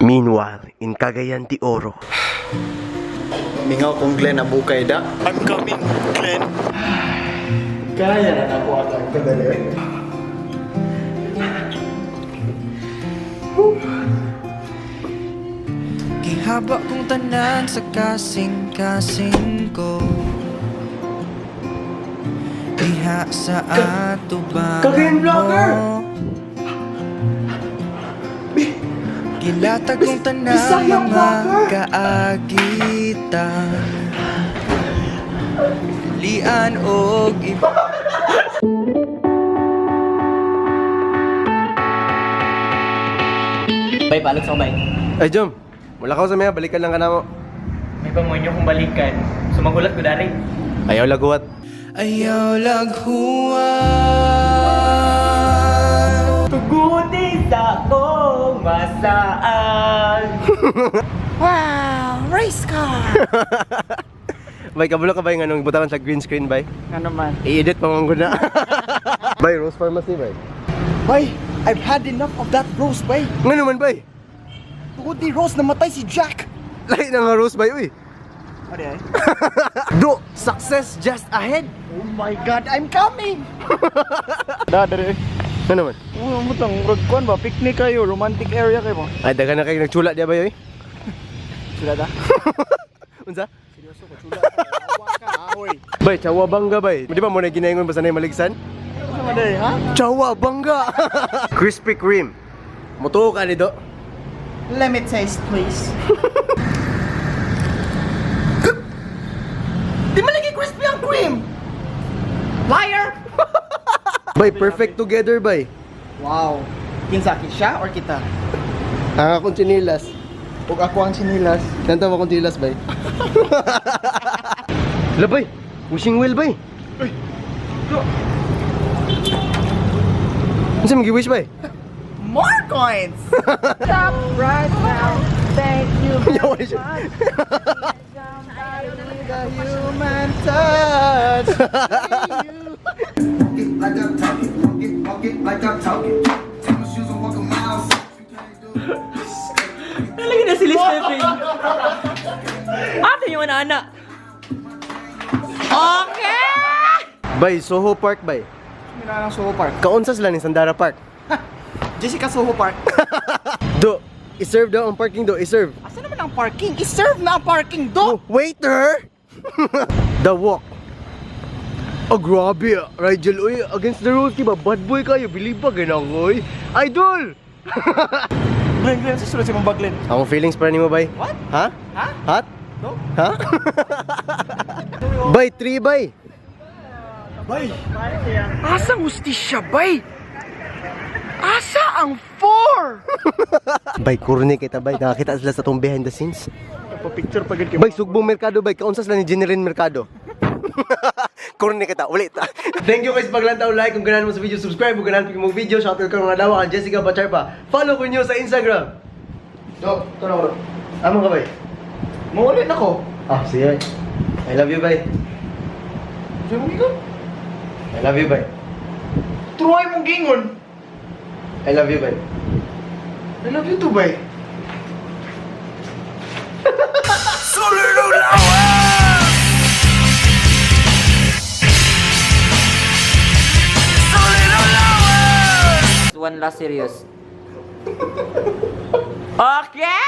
Meanwhile, in Cagayan de Oro. Mingaw kong Glenn Abukay da. I'm coming, Glenn. Kaya na ako atang kadali. Gihaba kong tanan sa kasing-kasing ko. Diha sa atubangan Kagayan vlogger! mo. Gilatag kong tanan Bisayang mga vlogger! kaagitan. Lian og iba. Bay, balot sa bay. Ay, Jom. Wala ka sa maya, balikan lang ka na mo. May pamunyo kong balikan. Sumagulat ko dari. Ayaw laguwat. Ayaw laghuan. Tuguti sa akong masaan. Wow, race car. Bay, kabulo ka ba yung anong ibutangan sa green screen, bay? Ano man? I-edit pa mong guna. Bay, Rose Pharmacy, bay. Bay, I've had enough of that Rose, bay. Nga naman, bay. Tungkol ni Rose namatay si Jack. Lahi na nga Rose, bay, uy. Ano yan? Do, success just ahead. Oh my God, I'm coming! Dadari. Nga naman. Oh, mutang ragkuan ba? Picnic kayo, romantic area kayo mo. Ay, daga na kayo nagchula diya, bay, uy. Sila da? Unsa? Seryoso ko, chula ka. Awa ka, ahoy. Bay, chawa bangga, bay. Di ba mo na ginaingon ba sa maligsan? Ano naman day, ha? Chawa bangga. Krispy Kreme. Mutuo ka nito. Let me taste, please. Di malagi crispy ang cream! Liar! Bay, perfect together, bay. Wow. Kinsa, siya or kita? Ang akong chinilas. Huwag ako ang sinilas. Kanta mo akong chinilas, bay. Hala, bay. Wishing well, bay. Ano sa mag-wish, bay? More coins! Stop right now. Thank you Yawa very siya. much. The human touch. Like I'm talking, walk it like I'm talking. Take my shoes and walk a mile. Talaga na sila stepping. Ate yung anak. Okay! Bay, Soho Park, bay. Minanang Soho Park. Kaunsa sila ni Sandara Park. Jessica Soho Park. Do, iserve daw ang parking do, iserve. Asa naman ang parking? I-serve na ang parking, do! Oh, waiter! The walk. Oh, grabe. Rigel, uy, against the rules, diba? Bad boy kayo. Believe ba ganang, uy? Idol! Glenn, susunod si mong Glenn. Akong feelings pa rin mo, bay. What? Ha? Ha? Hot? No? Ha? Bay, 3 bay. Bay! Asang hustisya, bay? Asa ang 4? Bay, kurni kita, bay. Nakakita sila sa tong behind the scenes. Pa-picture pagod kayo. Bay, sugbong merkado, bay. Kaunsa sila ni Generin Mercado. Kurni kita, ulit. Thank you guys paglantaw, like kung ganahan mo sa video, subscribe kung ganahan mo video, shoutout ka mga dawa kang Jessica Bacharpa. Follow ko nyo sa Instagram. Do, ito na ko. Amo ka, bay? Maulit ako. Ah, sige. I love you, bay. Saan mo ikaw? I love you, bay. Turuay mong gingon. I love you, bay. I love you too, bay. One last serious. Okay!